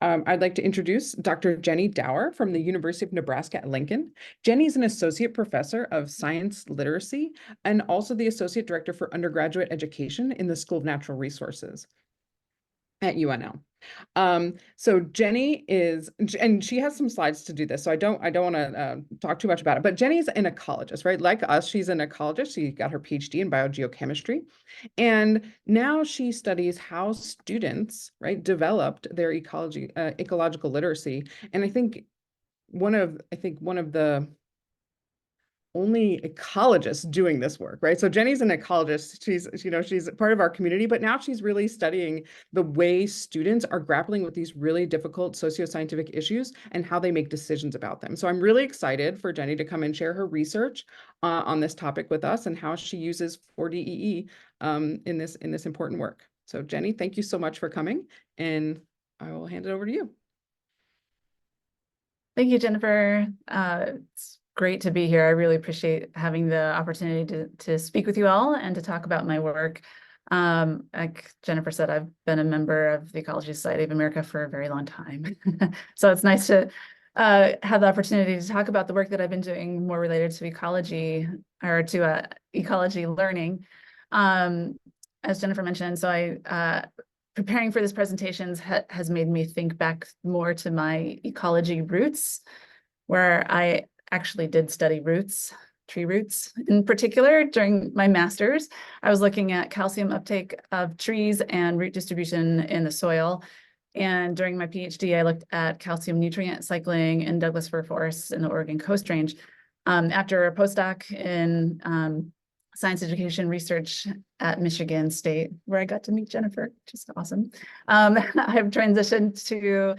I'd like to introduce Dr. Jenny Dauer from the University of Nebraska at Lincoln. Jenny is an associate professor of science literacy and also the associate director for undergraduate education in the School of Natural Resources at UNL. So Jenny is, and she has some slides to do this, so I don't want to talk too much about it, but Jenny's an ecologist, right? Like us, she's an ecologist. She got her PhD in biogeochemistry, and now she studies how students, right, developed their ecological literacy. And I think one of the only ecologists doing this work, right? So Jenny's an ecologist. She's part of our community, but now she's really studying the way students are grappling with these really difficult socioscientific issues and how they make decisions about them. So I'm really excited for Jenny to come and share her research on this topic with us and how she uses 4DEE in this important work. So Jenny, thank you so much for coming, and I will hand it over to you. Thank you, Jennifer. It's great to be here. I really appreciate having the opportunity to speak with you all and to talk about my work. Like Jennifer said, I've been a member of the Ecology Society of America for a very long time. So it's nice to have the opportunity to talk about the work that I've been doing more related to ecology or to ecology learning. As Jennifer mentioned, so preparing for this presentation has made me think back more to my ecology roots, where I actually did study roots, tree roots in particular. During my master's, I was looking at calcium uptake of trees and root distribution in the soil. And during my PhD, I looked at calcium nutrient cycling in Douglas fir forests in the Oregon Coast Range. After a postdoc in science education research at Michigan State, where I got to meet Jennifer, which is awesome. I've transitioned to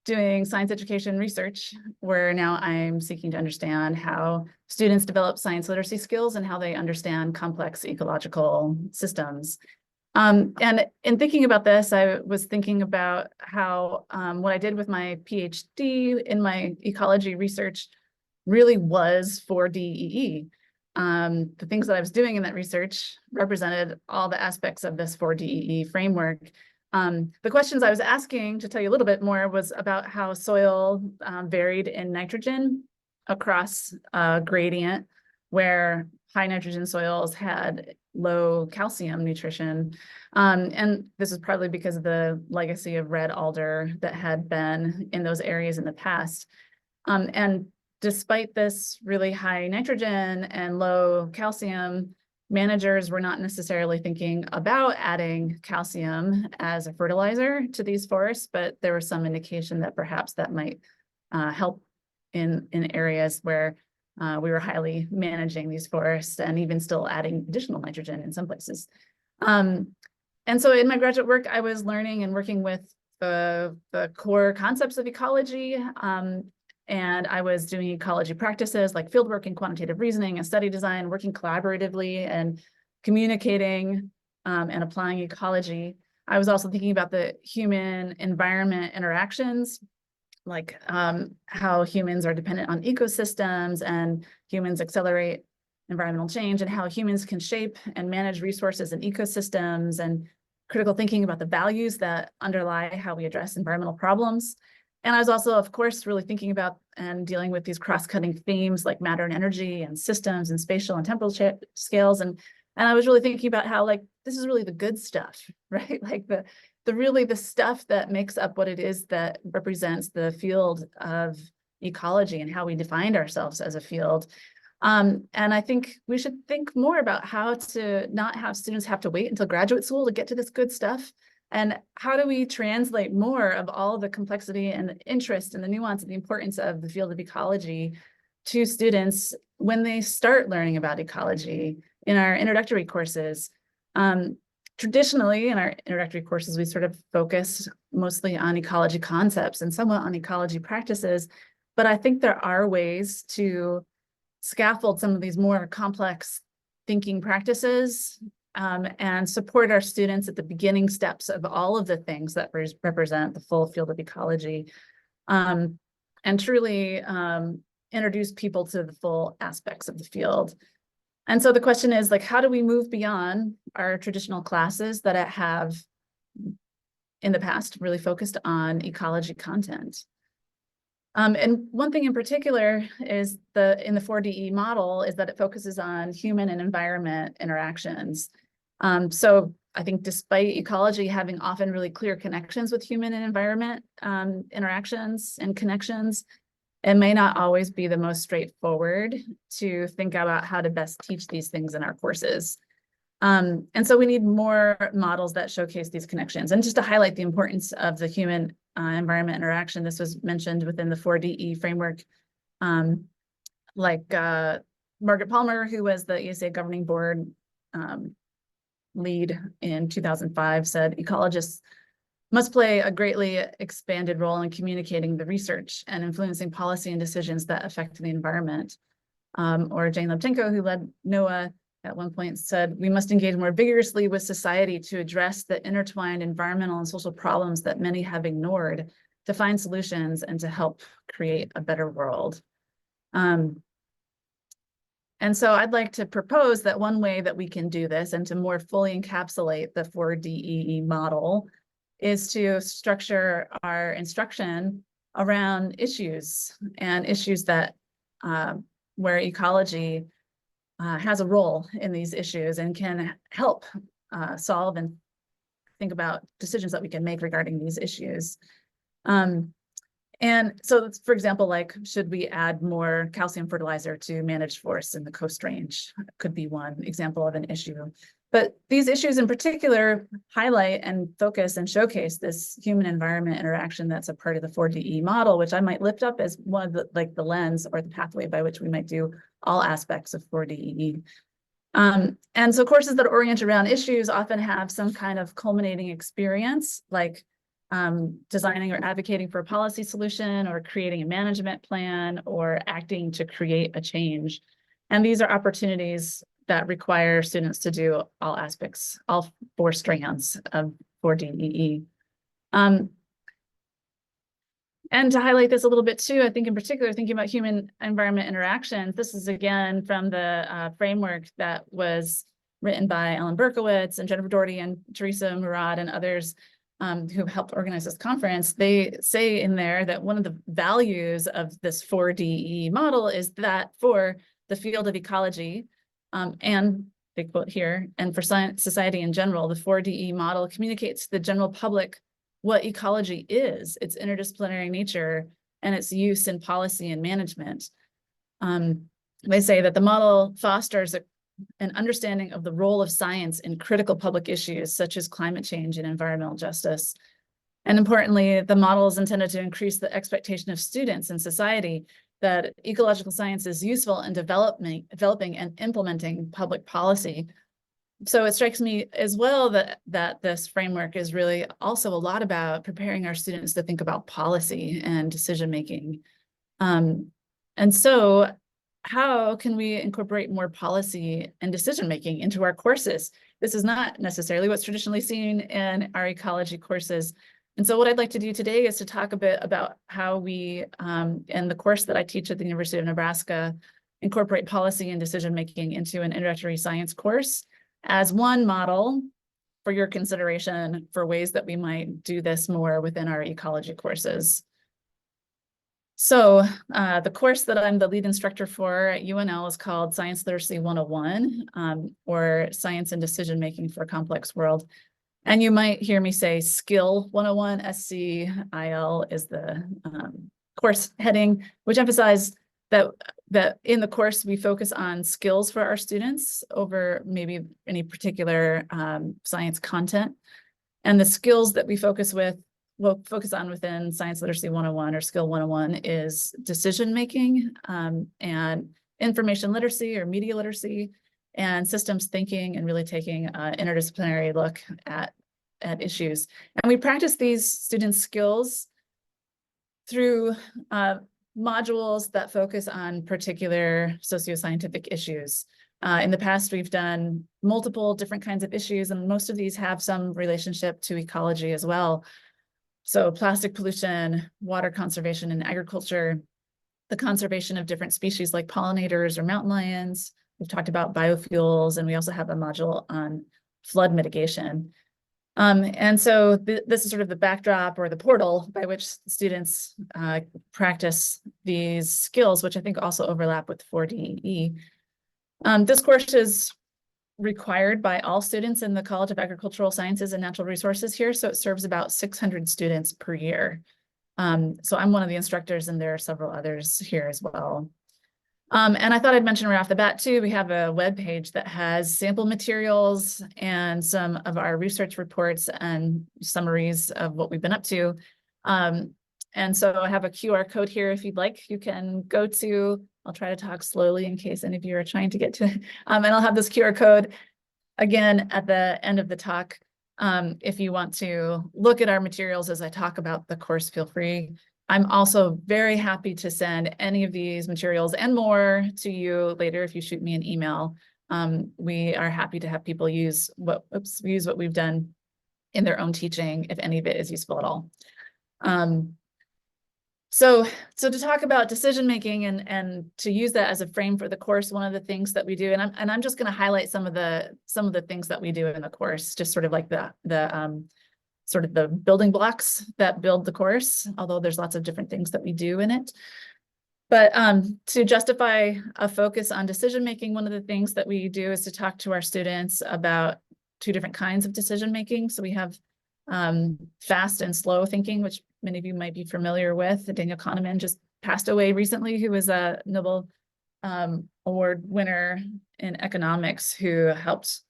doing science education research, where now I'm seeking to understand how students develop science literacy skills and how they understand complex ecological systems. And in thinking about this, I was thinking about how what I did with my PhD in my ecology research really was 4DEE. The things that I was doing in that research represented all the aspects of this 4DEE framework. The questions I was asking, to tell you a little bit more, was about how soil varied in nitrogen across a gradient, where high nitrogen soils had low calcium nutrition. And this is partly because of the legacy of red alder that had been in those areas in the past. And despite this really high nitrogen and low calcium, managers were not necessarily thinking about adding calcium as a fertilizer to these forests, but there was some indication that perhaps that might help in areas where we were highly managing these forests and even still adding additional nitrogen in some places. And so in my graduate work, I was learning and working with the core concepts of ecology. And I was doing ecology practices like fieldwork and quantitative reasoning and study design, working collaboratively and communicating and applying ecology. I was also thinking about the human environment interactions, like how humans are dependent on ecosystems and humans accelerate environmental change, and how humans can shape and manage resources and ecosystems, and critical thinking about the values that underlie how we address environmental problems. And I was also, of course, really thinking about and dealing with these cross-cutting themes like matter and energy and systems and spatial and temporal scales. And I was really thinking about how, like, this is really the good stuff, right? Like the stuff that makes up what it is that represents the field of ecology and how we defined ourselves as a field. And I think we should think more about how to not have students have to wait until graduate school to get to this good stuff. And how do we translate more of all the complexity and the interest and the nuance and the importance of the field of ecology to students when they start learning about ecology in our introductory courses? Traditionally, in our introductory courses, we sort of focus mostly on ecology concepts and somewhat on ecology practices, but I think there are ways to scaffold some of these more complex thinking practices and support our students at the beginning steps of all of the things that represent the full field of ecology, and truly introduce people to the full aspects of the field. And so the question is, like, how do we move beyond our traditional classes that have in the past really focused on ecology content. And one thing in particular is in the 4DE model is that it focuses on human and environment interactions. So I think despite ecology having often really clear connections with human and environment interactions and connections, it may not always be the most straightforward to think about how to best teach these things in our courses. And so we need more models that showcase these connections. And just to highlight the importance of the human environment interaction, this was mentioned within the 4DE framework. Like Margaret Palmer, who was the ESA governing board lead in 2005, said ecologists must play a greatly expanded role in communicating the research and influencing policy and decisions that affect the environment. Or Jane Lepchenko, who led NOAA, at one point said, we must engage more vigorously with society to address the intertwined environmental and social problems that many have ignored, to find solutions and to help create a better world. And so I'd like to propose that one way that we can do this and to more fully encapsulate the 4DEE model is to structure our instruction around issues and issues that where ecology has a role in these issues and can help solve and think about decisions that we can make regarding these issues. And so, for example, like, should we add more calcium fertilizer to managed forests in the Coast Range? Could be one example of an issue. But these issues in particular highlight and focus and showcase this human environment interaction that's a part of the 4DE model, which I might lift up as one of the lens or the pathway by which we might do all aspects of 4DE. And so courses that orient around issues often have some kind of culminating experience, like designing or advocating for a policy solution, or creating a management plan, or acting to create a change. And these are opportunities that require students to do all aspects, all 4 strands of 4DEE. And to highlight this a little bit too, I think in particular, thinking about human environment interactions, this is again from the framework that was written by Ellen Berkowitz and Jennifer Doherty and Teresa Murad and others who helped organize this conference. They say in there that one of the values of this 4DE model is that for the field of ecology, and they quote here, and for science, society in general, the 4DE model communicates to the general public what ecology is, its interdisciplinary nature, and its use in policy and management. They say that the model fosters an understanding of the role of science in critical public issues such as climate change and environmental justice. And importantly, the model is intended to increase the expectation of students and society that ecological science is useful in developing and implementing public policy. So it strikes me as well that this framework is really also a lot about preparing our students to think about policy and decision-making. And so how can we incorporate more policy and decision-making into our courses? This is not necessarily what's traditionally seen in our ecology courses. And so what I'd like to do today is to talk a bit about how we, in the course that I teach at the University of Nebraska, incorporate policy and decision-making into an introductory science course as one model for your consideration for ways that we might do this more within our ecology courses. So the course that I'm the lead instructor for at UNL is called Science Literacy 101, or Science and Decision-Making for a Complex World. And you might hear me say Skill 101, SCIL is the course heading, which emphasizes that in the course we focus on skills for our students over maybe any particular science content. And the skills that we'll focus on within Science Literacy 101 or Skill 101 is decision-making and information literacy or media literacy and systems thinking, and really taking an interdisciplinary look at issues. And we practice these student skills through modules that focus on particular socioscientific issues. In the past, we've done multiple different kinds of issues, and most of these have some relationship to ecology as well. So plastic pollution, water conservation and agriculture, the conservation of different species like pollinators or mountain lions. We've talked about biofuels, and we also have a module on flood mitigation. And so this is sort of the backdrop or the portal by which students practice these skills, which I think also overlap with 4DE. This course is required by all students in the College of Agricultural Sciences and Natural Resources here, so it serves about 600 students per year. So I'm one of the instructors, and there are several others here as well. And I thought I'd mention right off the bat too, we have a web page that has sample materials and some of our research reports and summaries of what we've been up to. And so I have a QR code here. If you'd like, you can go to, I'll try to talk slowly in case any of you are trying to get to it. And I'll have this QR code again at the end of the talk. If you want to look at our materials as I talk about the course, feel free. I'm also very happy to send any of these materials and more to you later if you shoot me an email. We are happy to have people use what we've done in their own teaching, if any of it is useful at all. So to talk about decision making and to use that as a frame for the course, one of the things that we do, and I'm just going to highlight some of the things that we do in the course, just sort of like sort of the building blocks that build the course, although there's lots of different things that we do in it. But to justify a focus on decision making, one of the things that we do is to talk to our students about two different kinds of decision making. So we have fast and slow thinking, which many of you might be familiar with. Daniel Kahneman just passed away recently, who was a Nobel Award winner in economics, who helped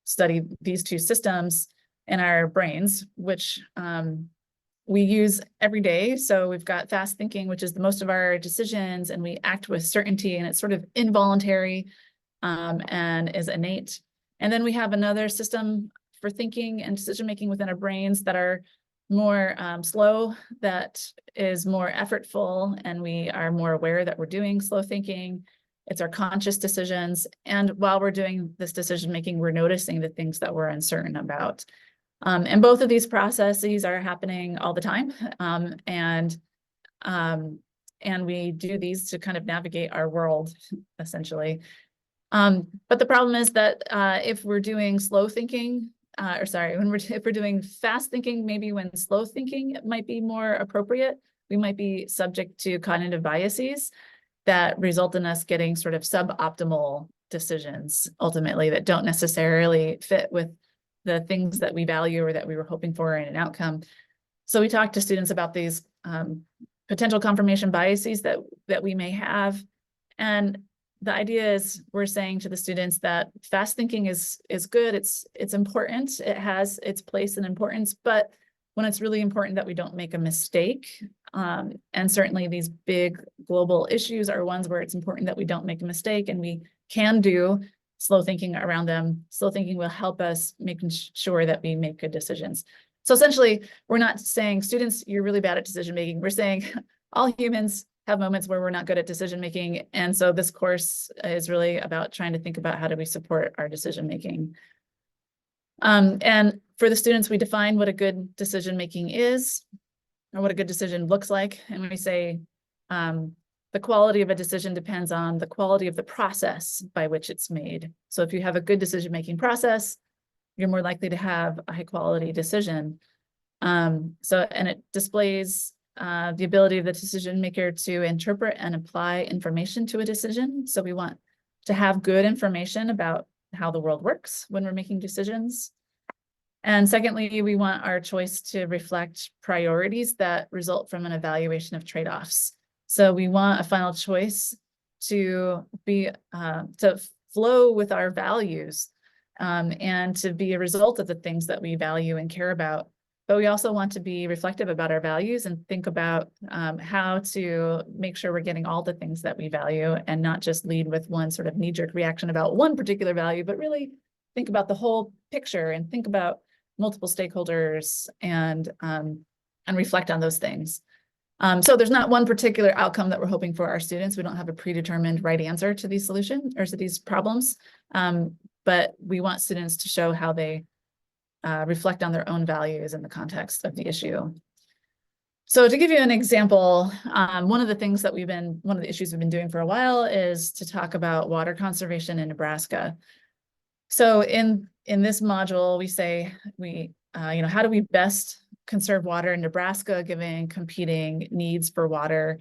study these two systems in our brains, which we use every day. So we've got fast thinking, which is the most of our decisions, and we act with certainty, and it's sort of involuntary and is innate. And then we have another system for thinking and decision making within our brains that are more slow, that is more effortful, and we are more aware that we're doing slow thinking. It's our conscious decisions. And while we're doing this decision making, we're noticing the things that we're uncertain about. And both of these processes are happening all the time. And we do these to kind of navigate our world, essentially. But the problem is that if we're doing slow thinking, if we're doing fast thinking, maybe when slow thinking might be more appropriate, we might be subject to cognitive biases that result in us getting sort of suboptimal decisions, ultimately, that don't necessarily fit with the things that we value or that we were hoping for in an outcome. So we talk to students about these potential confirmation biases that we may have. And the idea is we're saying to the students that fast thinking is good, it's important, it has its place and importance, but when it's really important that we don't make a mistake, and certainly these big global issues are ones where it's important that we don't make a mistake, and we can do slow thinking around them. Slow thinking will help us making sure that we make good decisions. So essentially, we're not saying, students, you're really bad at decision making. We're saying all humans have moments where we're not good at decision making. And so this course is really about trying to think about how do we support our decision making. And for the students, we define what a good decision making is, or what a good decision looks like. And we say the quality of a decision depends on the quality of the process by which it's made. So if you have a good decision making process, you're more likely to have a high quality decision. And it displays the ability of the decision maker to interpret and apply information to a decision. So we want to have good information about how the world works when we're making decisions. And secondly, we want our choice to reflect priorities that result from an evaluation of trade-offs. So we want a final choice to be to flow with our values and to be a result of the things that we value and care about. But we also want to be reflective about our values and think about how to make sure we're getting all the things that we value, and not just lead with one sort of knee-jerk reaction about one particular value, but really think about the whole picture and think about multiple stakeholders and reflect on those things. So there's not one particular outcome that we're hoping for our students. We don't have a predetermined right answer to these solutions or to these problems, but we want students to show how they reflect on their own values in the context of the issue. So to give you an example, one of the issues we've been doing for a while is to talk about water conservation in Nebraska. So in this module, we say how do we best conserve water in Nebraska, given competing needs for water,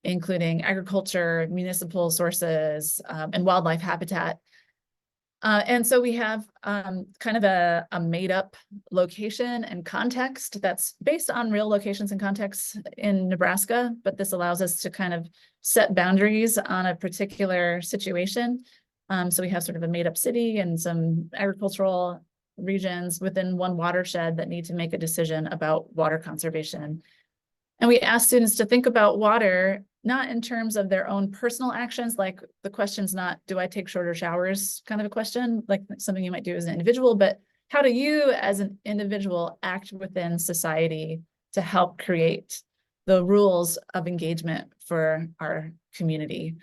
including agriculture, municipal sources, and wildlife habitat. And so we have kind of a made-up location and context that's based on real locations and contexts in Nebraska, but this allows us to kind of set boundaries on a particular situation. So we have sort of a made-up city and some agricultural regions within one watershed that need to make a decision about water conservation. And we ask students to think about water, not in terms of their own personal actions, like the question's not, do I take shorter showers kind of a question, like something you might do as an individual, but how do you as an individual act within society to help create the rules of engagement for our community?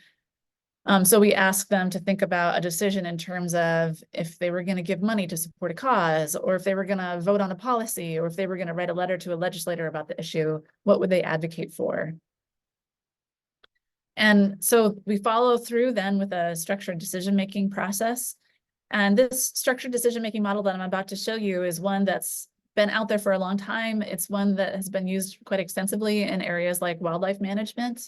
So we ask them to think about a decision in terms of if they were going to give money to support a cause, or if they were going to vote on a policy, or if they were going to write a letter to a legislator about the issue, what would they advocate for? And so we follow through then with a structured decision-making process. And this structured decision-making model that I'm about to show you is one that's been out there for a long time. It's one that has been used quite extensively in areas like wildlife management.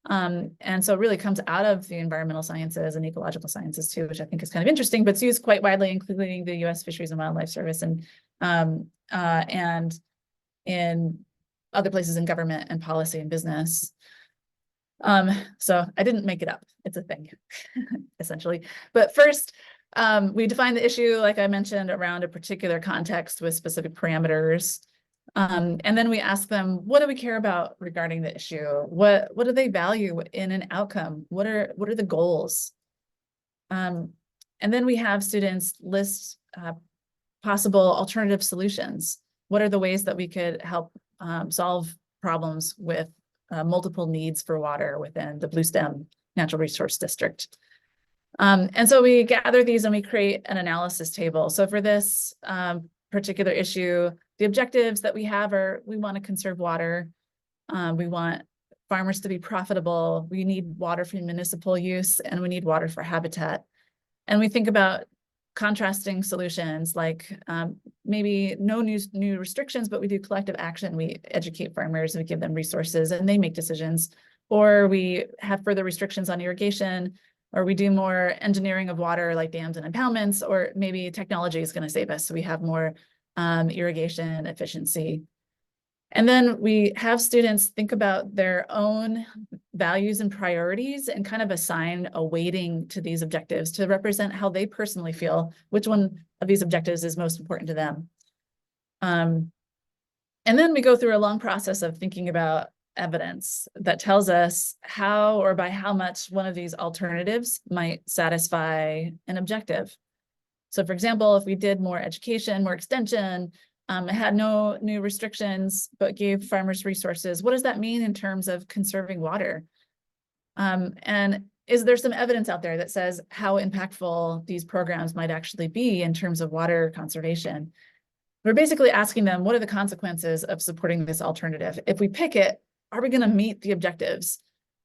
And so it really comes out of the environmental sciences and ecological sciences too, which I think is kind of interesting, but it's used quite widely, including the U.S. Fisheries and Wildlife Service and in other places in government and policy and business. So I didn't make it up. It's a thing, essentially. But first, we define the issue, like I mentioned, around a particular context with specific parameters. And then we ask them, what do we care about regarding the issue? What do they value in an outcome? What are the goals? And then we have students list possible alternative solutions. What are the ways that we could help solve problems with multiple needs for water within the Bluestem Natural Resource District? And so we gather these and we create an analysis table. So for this particular issue, the objectives that we have are, we want to conserve water. We want farmers to be profitable. We need water for municipal use, and we need water for habitat. And we think about contrasting solutions like maybe no new restrictions, but we do collective action. We educate farmers, we give them resources, and they make decisions. Or we have further restrictions on irrigation, or we do more engineering of water like dams and impoundments, or maybe technology is going to save us. So we have more irrigation efficiency. And then we have students think about their own values and priorities and kind of assign a weighting to these objectives to represent how they personally feel, which one of these objectives is most important to them. And then we go through a long process of thinking about evidence that tells us how or by how much one of these alternatives might satisfy an objective. So for example, if we did more education, more extension, had no new restrictions, but gave farmers resources, what does that mean in terms of conserving water? And is there some evidence out there that says how impactful these programs might actually be in terms of water conservation? We're basically asking them, what are the consequences of supporting this alternative? If we pick it, are we going to meet the objectives?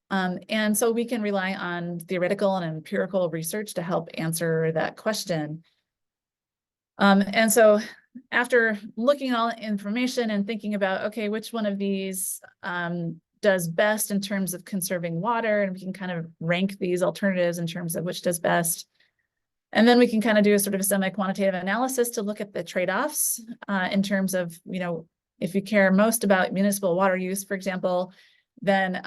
And so we can rely on theoretical and empirical research to help answer that question. And so after looking at all information and thinking about, okay, which one of these does best in terms of conserving water, and we can kind of rank these alternatives in terms of which does best. And then we can kind of do a sort of a semi-quantitative analysis to look at the trade-offs in terms of, if you care most about municipal water use, for example, then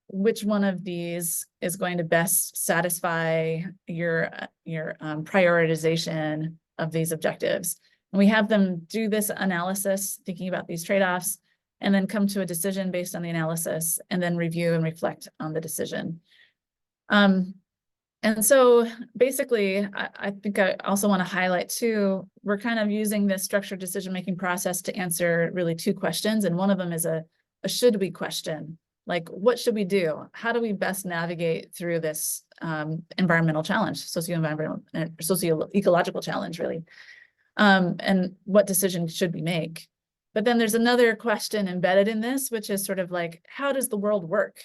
which one of these is going to best satisfy your prioritization of these objectives. And we have them do this analysis, thinking about these trade-offs, and then come to a decision based on the analysis, and then review and reflect on the decision. And so basically, I think I also want to highlight too, we're kind of using this structured decision-making process to answer really two questions. And one of them is a should we question, like what should we do? How do we best navigate through this environmental challenge, socio-ecological challenge, really? And what decision should we make? But then there's another question embedded in this, which is sort of like, how does the world work?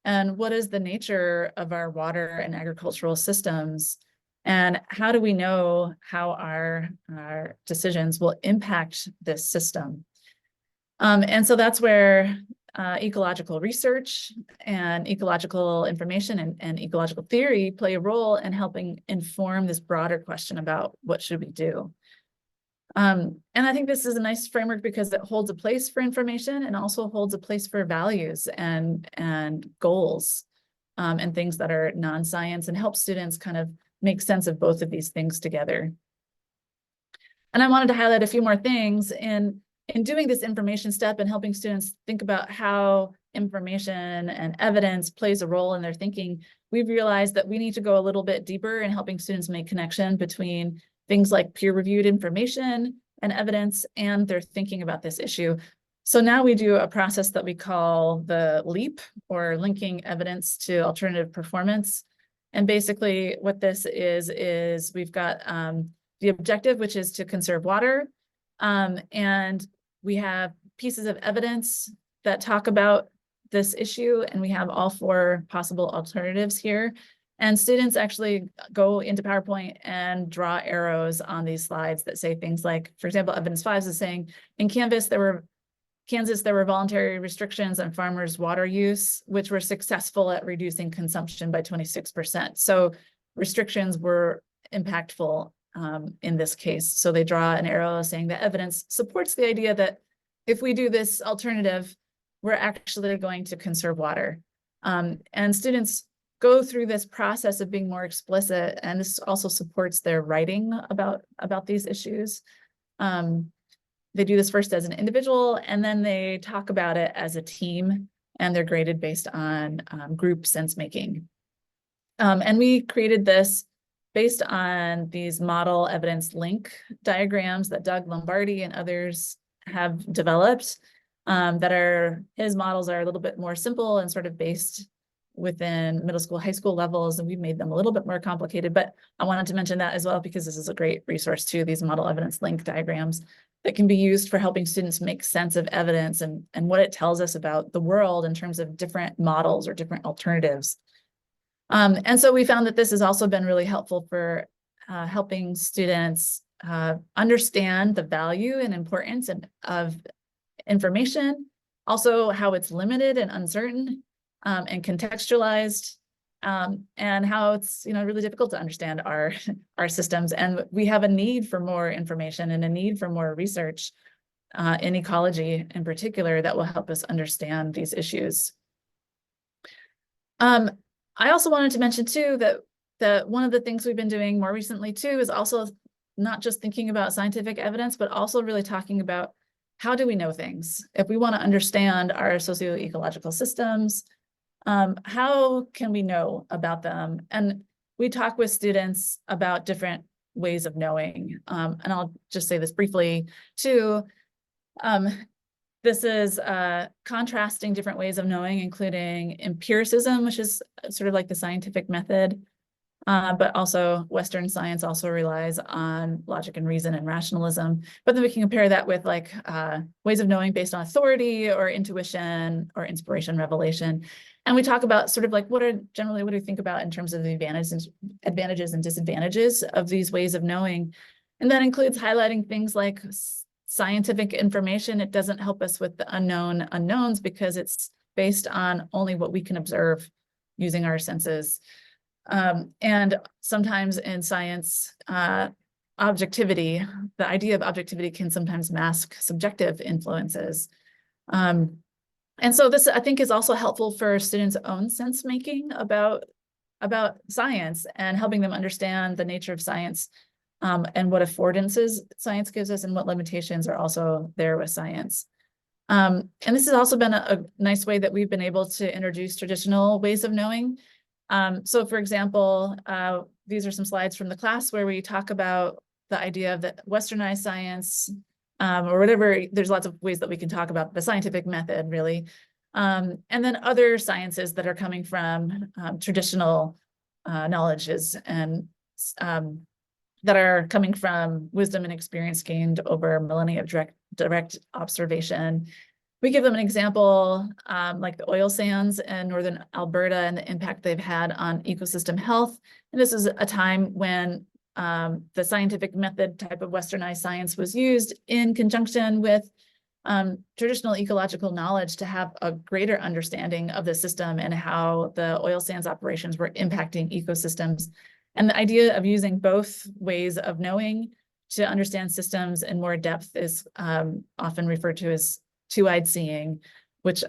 And what is the nature of our water and agricultural systems? And how do we know how our decisions will impact this system? And so that's where ecological research and ecological information and ecological theory play a role in helping inform this broader question about what should we do. And I think this is a nice framework because it holds a place for information and also holds a place for values and goals and things that are non-science, and helps students kind of make sense of both of these things together. And I wanted to highlight a few more things in doing this information step and helping students think about how information and evidence plays a role in their thinking. We've realized that we need to go a little bit deeper in helping students make connection between things like peer-reviewed information and evidence and their thinking about this issue. So now we do a process that we call the LEAP, or linking evidence to alternative performance. And basically what this is we've got the objective, which is to conserve water. And we have pieces of evidence that talk about this issue, and we have all 4 possible alternatives here. And students actually go into PowerPoint and draw arrows on these slides that say things like, for example, evidence 5 is saying, in Kansas, there were voluntary restrictions on farmers' water use, which were successful at reducing consumption by 26%. So restrictions were impactful in this case. So they draw an arrow saying that evidence supports the idea that if we do this alternative, we're actually going to conserve water. And students go through this process of being more explicit, and this also supports their writing about these issues. They do this first as an individual, and then they talk about it as a team, and they're graded based on group sense making. And we created this based on these model evidence link diagrams that Doug Lombardi and others have developed. His models are a little bit more simple and sort of based within middle school, high school levels, and we've made them a little bit more complicated, but I wanted to mention that as well because this is a great resource too, these model evidence link diagrams that can be used for helping students make sense of evidence and what it tells us about the world in terms of different models or different alternatives. And so we found that this has also been really helpful for helping students understand the value and importance of information, also how it's limited and uncertain, and contextualized, and how it's really difficult to understand our systems. And we have a need for more information and a need for more research in ecology in particular that will help us understand these issues. I also wanted to mention too that one of the things we've been doing more recently too is also not just thinking about scientific evidence, but also really talking about how do we know things? If we want to understand our socio-ecological systems, how can we know about them? And we talk with students about different ways of knowing. And I'll just say this briefly too. This is contrasting different ways of knowing, including empiricism, which is sort of like the scientific method, but also Western science also relies on logic and reason and rationalism. But then we can compare that with like ways of knowing based on authority or intuition or inspiration, revelation. And we talk about sort of like what do we think about in terms of the advantages and disadvantages of these ways of knowing. And that includes highlighting things like scientific information. It doesn't help us with the unknown unknowns because it's based on only what we can observe using our senses. And sometimes in science, objectivity, the idea of objectivity can sometimes mask subjective influences. And so this, I think, is also helpful for students' own sense making about science and helping them understand the nature of science, and what affordances science gives us and what limitations are also there with science. And this has also been a nice way that we've been able to introduce traditional ways of knowing. So for example, these are some slides from the class where we talk about the idea of the westernized science, or whatever. There's lots of ways that we can talk about the scientific method, really. And then other sciences that are coming from traditional knowledges and that are coming from wisdom and experience gained over millennia of direct observation. we give them an example, like the oil sands in northern Alberta and the impact they've had on ecosystem health. And this is a time when the scientific method type of westernized science was used in conjunction with traditional ecological knowledge to have a greater understanding of the system and how the oil sands operations were impacting ecosystems. And the idea of using both ways of knowing to understand systems in more depth is often referred to as two-eyed seeing, which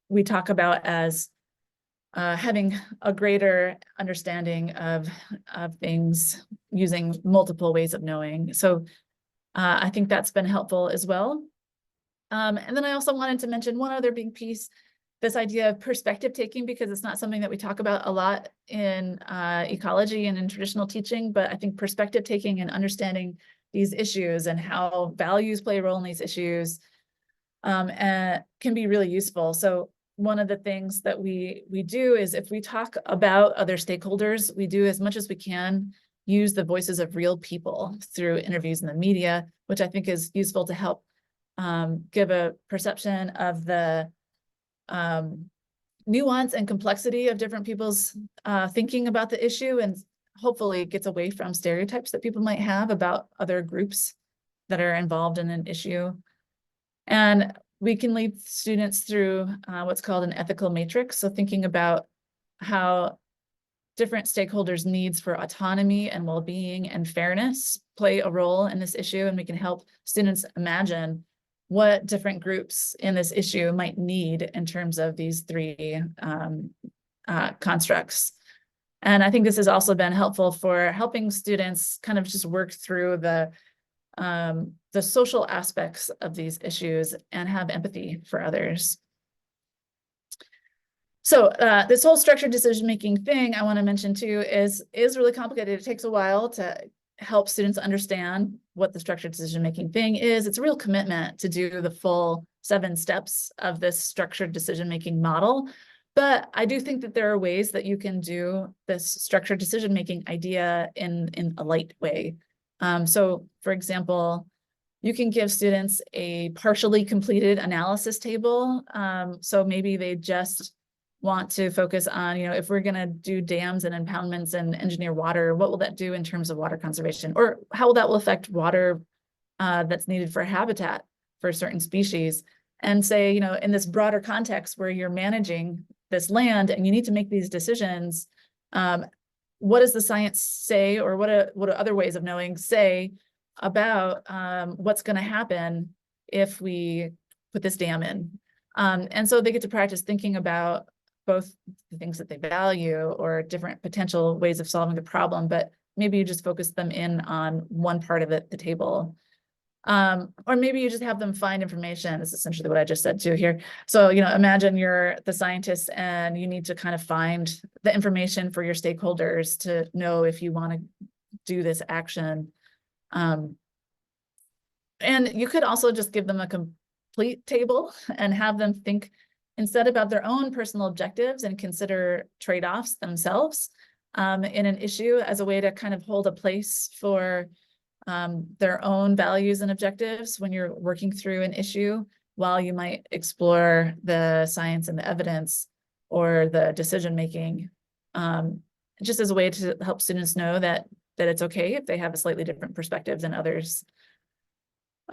we talk about as having a greater understanding of things using multiple ways of knowing. So I think that's been helpful as well. And then I also wanted to mention one other big piece, this idea of perspective taking, because it's not something that we talk about a lot in ecology and in traditional teaching, but I think perspective taking and understanding these issues and how values play a role in these issues and can be really useful. So one of the things that we do is if we talk about other stakeholders, we do as much as we can use the voices of real people through interviews in the media, which I think is useful to help give a perception of the nuance and complexity of different people's thinking about the issue, and hopefully gets away from stereotypes that people might have about other groups that are involved in an issue. And we can lead students through what's called an ethical matrix. So thinking about how different stakeholders' needs for autonomy and well-being and fairness play a role in this issue. And we can help students imagine what different groups in this issue might need in terms of these three constructs. And I think this has also been helpful for helping students kind of just work through the social aspects of these issues and have empathy for others. So this whole structured decision-making thing I want to mention too is really complicated. It takes a while to help students understand what the structured decision-making thing is. It's a real commitment to do the full 7 steps of this structured decision-making model. But I do think that there are ways that you can do this structured decision-making idea in a light way. So for example, you can give students a partially completed analysis table. So maybe they just want to focus on, if we're going to do dams and impoundments and engineer water, what will that do in terms of water conservation? Or how that will affect water that's needed for habitat for certain species? And say, in this broader context where you're managing this land and you need to make these decisions, what does the science say, or what do other ways of knowing say about what's going to happen if we put this dam in? And so they get to practice thinking about both the things that they value or different potential ways of solving the problem, but maybe you just focus them in on one part of the table. Or maybe you just have them find information. That's essentially what I just said too here. So, imagine you're the scientist and you need to kind of find the information for your stakeholders to know if you want to do this action. And you could also just give them a complete table and have them think instead about their own personal objectives and consider trade-offs themselves in an issue as a way to kind of hold a place for their own values and objectives when you're working through an issue, while you might explore the science and the evidence or the decision-making, just as a way to help students know that it's okay if they have a slightly different perspective than others.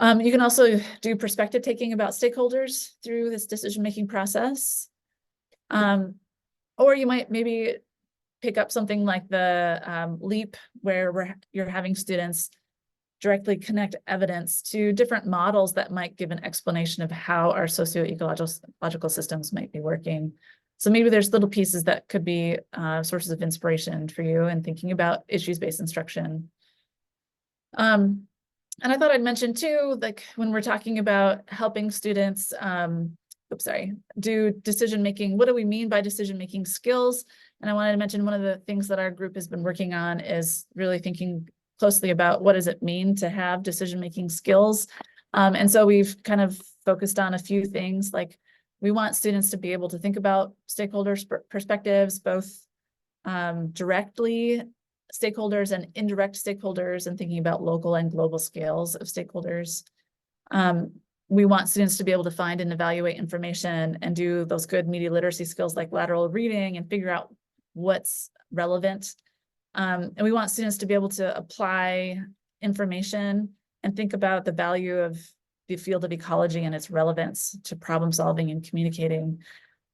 You can also do perspective taking about stakeholders through this decision-making process. Or you might maybe pick up something like the LEAP, where you're having students directly connect evidence to different models that might give an explanation of how our socio-ecological systems might be working. So maybe there's little pieces that could be sources of inspiration for you in thinking about issues-based instruction. And I thought I'd mention too, like when we're talking about helping students, do decision-making, what do we mean by decision-making skills? And I wanted to mention one of the things that our group has been working on is really thinking closely about what does it mean to have decision-making skills. And so we've kind of focused on a few things, like we want students to be able to think about stakeholders' perspectives, both directly stakeholders and indirect stakeholders, and thinking about local and global scales of stakeholders. We want students to be able to find and evaluate information and do those good media literacy skills like lateral reading and figure out what's relevant. And we want students to be able to apply information and think about the value of the field of ecology and its relevance to problem solving and communicating.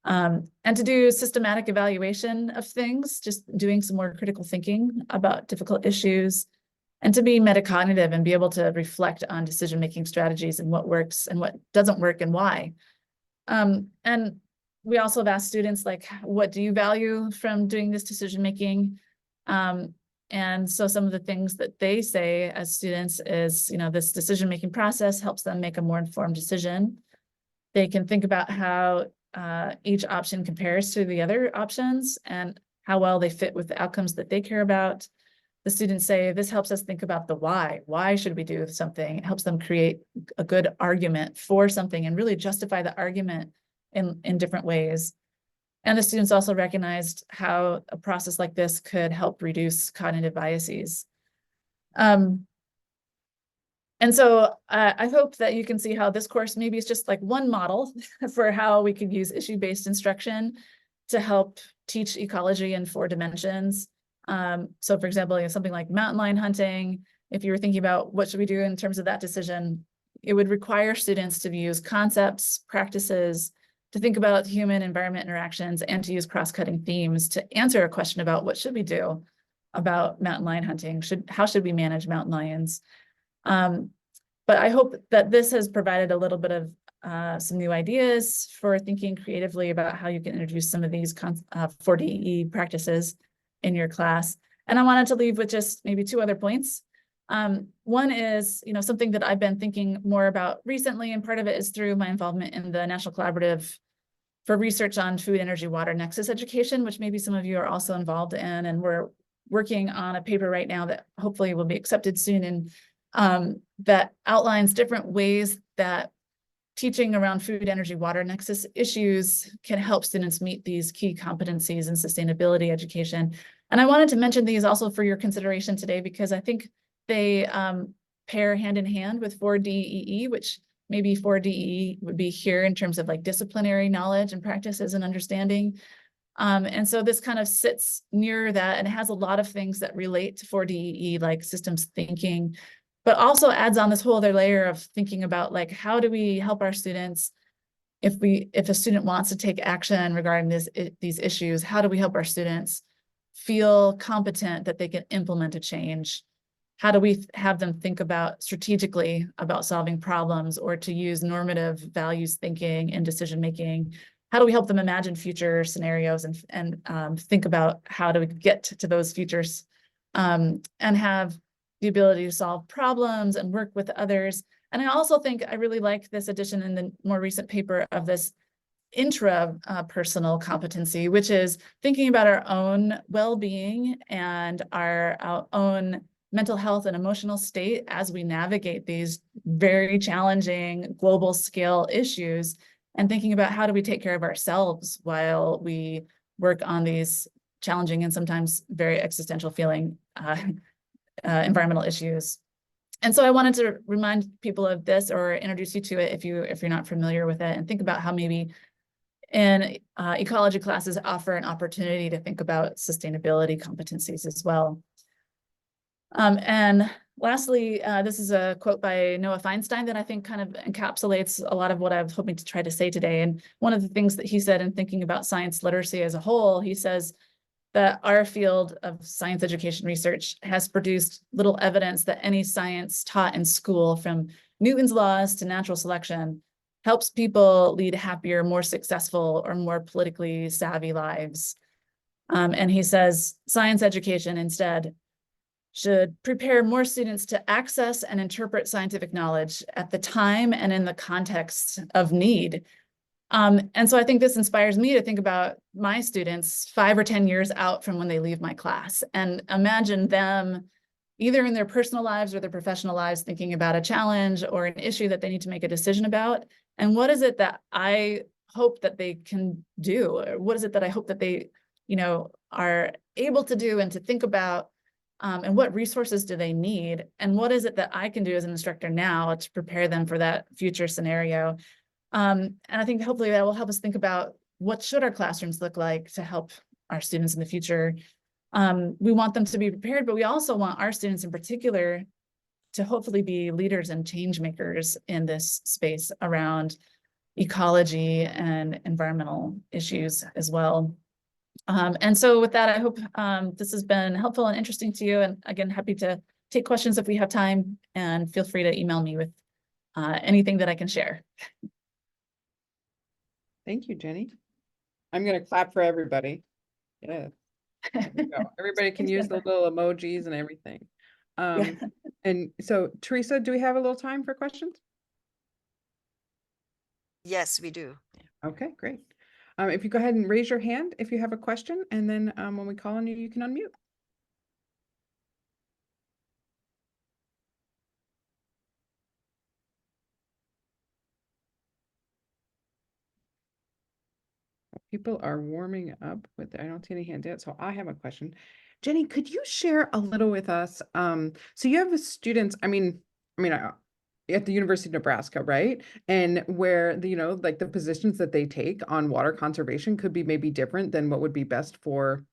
And to do systematic evaluation of things, just doing some more critical thinking about difficult issues, and to be metacognitive and be able to reflect on decision-making strategies and what works and what doesn't work and why. And we also have asked students, like, what do you value from doing this decision-making? And so some of the things that they say as students is, this decision-making process helps them make a more informed decision. They can think about how each option compares to the other options and how well they fit with the outcomes that they care about. The students say, this helps us think about the why. Why should we do something? It helps them create a good argument for something and really justify the argument in different ways. And the students also recognized how a process like this could help reduce cognitive biases. And so I hope that you can see how this course maybe is just like one model for how we could use issue-based instruction to help teach ecology in 4 dimensions. So for example, something like mountain lion hunting, if you were thinking about what should we do in terms of that decision, it would require students to use concepts, practices, to think about human environment interactions, and to use cross-cutting themes to answer a question about what should we do about mountain lion hunting? How should we manage mountain lions? But I hope that this has provided a little bit of some new ideas for thinking creatively about how you can introduce some of these 4DE practices in your class. And I wanted to leave with just maybe 2 other points. One is, something that I've been thinking more about recently, and part of it is through my involvement in the National Collaborative for Research on Food, Energy, Water Nexus Education, which maybe some of you are also involved in. And we're working on a paper right now that hopefully will be accepted soon, and that outlines different ways that teaching around food, energy, water nexus issues can help students meet these key competencies in sustainability education. And I wanted to mention these also for your consideration today, because I think they pair hand in hand with 4DEE, which maybe 4DEE would be here in terms of like disciplinary knowledge and practices and understanding. And so this kind of sits near that, and it has a lot of things that relate to 4DEE, like systems thinking, but also adds on this whole other layer of thinking about, like, how do we help our students if a student wants to take action regarding these issues, how do we help our students feel competent that they can implement a change? How do we have them think about strategically about solving problems, or to use normative values thinking in decision making? How do we help them imagine future scenarios and think about how do we get to those futures, and have the ability to solve problems and work with others? And I also think I really like this addition in the more recent paper of this intrapersonal competency, which is thinking about our own well-being and our own mental health and emotional state as we navigate these very challenging global scale issues, and thinking about how do we take care of ourselves while we work on these challenging and sometimes very existential feeling environmental issues. And so I wanted to remind people of this, or introduce you to it if you're not familiar with it, and think about how maybe in ecology classes offer an opportunity to think about sustainability competencies as well. And lastly, this is a quote by Noah Feinstein that I think kind of encapsulates a lot of what I was hoping to try to say today. And one of the things that he said in thinking about science literacy as a whole, he says that our field of science education research has produced little evidence that any science taught in school, from Newton's laws to natural selection, helps people lead happier, more successful, or more politically savvy lives. And he says science education instead should prepare more students to access and interpret scientific knowledge at the time and in the context of need. And so I think this inspires me to think about my students 5 or 10 years out from when they leave my class, and imagine them either in their personal lives or their professional lives thinking about a challenge or an issue that they need to make a decision about. And what is it that I hope that they can do? Or what is it that I hope that they, are able to do and to think about and what resources do they need, and what is it that I can do as an instructor now to prepare them for that future scenario. And I think hopefully that will help us think about what should our classrooms look like to help our students in the future. We want them to be prepared, but we also want our students in particular to hopefully be leaders and change makers in this space around ecology and environmental issues as well. And so with that, I hope this has been helpful and interesting to you. And again, happy to take questions if we have time, and feel free to email me with anything that I can share. Thank you, Jenny. I'm going to clap for everybody. Yeah. There we go. Everybody can use the little emojis and everything. And so, Teresa, do we have a little time for questions? Yes, we do. Okay, great. If you go ahead and raise your hand if you have a question, and then when we call on you, you can unmute. People are warming up with it. I don't see any hands yet, so I have a question. Jenny, could you share a little with us? So you have students, at the University of Nebraska, right? And where the, like the positions that they take on water conservation could be maybe different than what would be best for,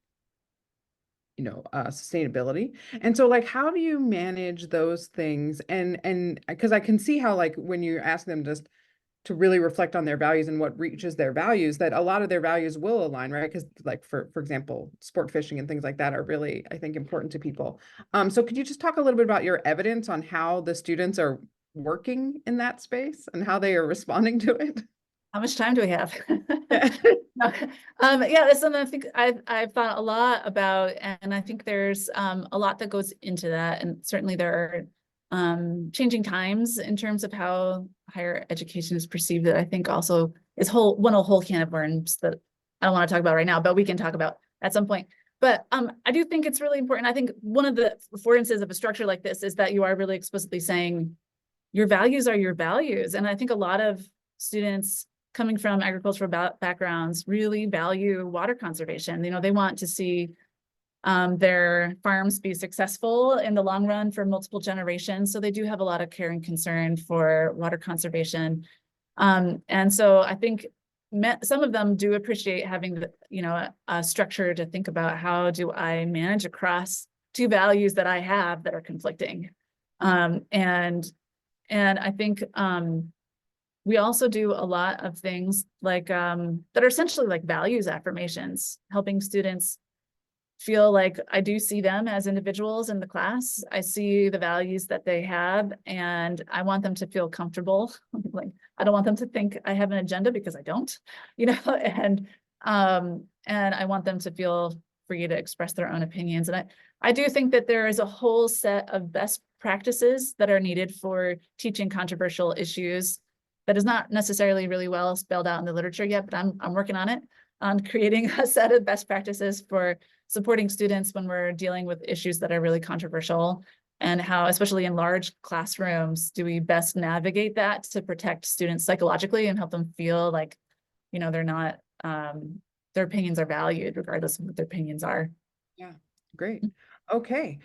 sustainability. And so like, how do you manage those things? And because I can see how like when you ask them just to really reflect on their values and what reaches their values, that a lot of their values will align, right? Because like, for example, sport fishing and things like that are really, I think, important to people. So could you just talk a little bit about your evidence on how the students are working in that space and how they are responding to it? How much time do we have? Yeah. Yeah, that's something I think I've thought a lot about, and I think there's a lot that goes into that, and certainly there are changing times in terms of how higher education is perceived, that I think also is a whole can of worms that I don't want to talk about right now, but we can talk about at some point. But I do think it's really important. I think one of the affordances of a structure like this is that you are really explicitly saying your values are your values, and I think a lot of students coming from agricultural backgrounds really value water conservation. They want to see their farms be successful in the long run for multiple generations. So they do have a lot of care and concern for water conservation. And so I think some of them do appreciate having a structure to think about, how do I manage across two values that I have that are conflicting. And I think we also do a lot of things like that are essentially like values affirmations, helping students feel like I do see them as individuals in the class. I see the values that they have, and I want them to feel comfortable. Like, I don't want them to think I have an agenda, because I don't, and I want them to feel free to express their own opinions. And I do think that there is a whole set of best practices that are needed for teaching controversial issues that is not necessarily really well spelled out in the literature yet, but I'm working on it, on creating a set of best practices for supporting students when we're dealing with issues that are really controversial, and how, especially in large classrooms, do we best navigate that to protect students psychologically and help them feel like, they're not, their opinions are valued regardless of what their opinions are. Yeah, great. Okay.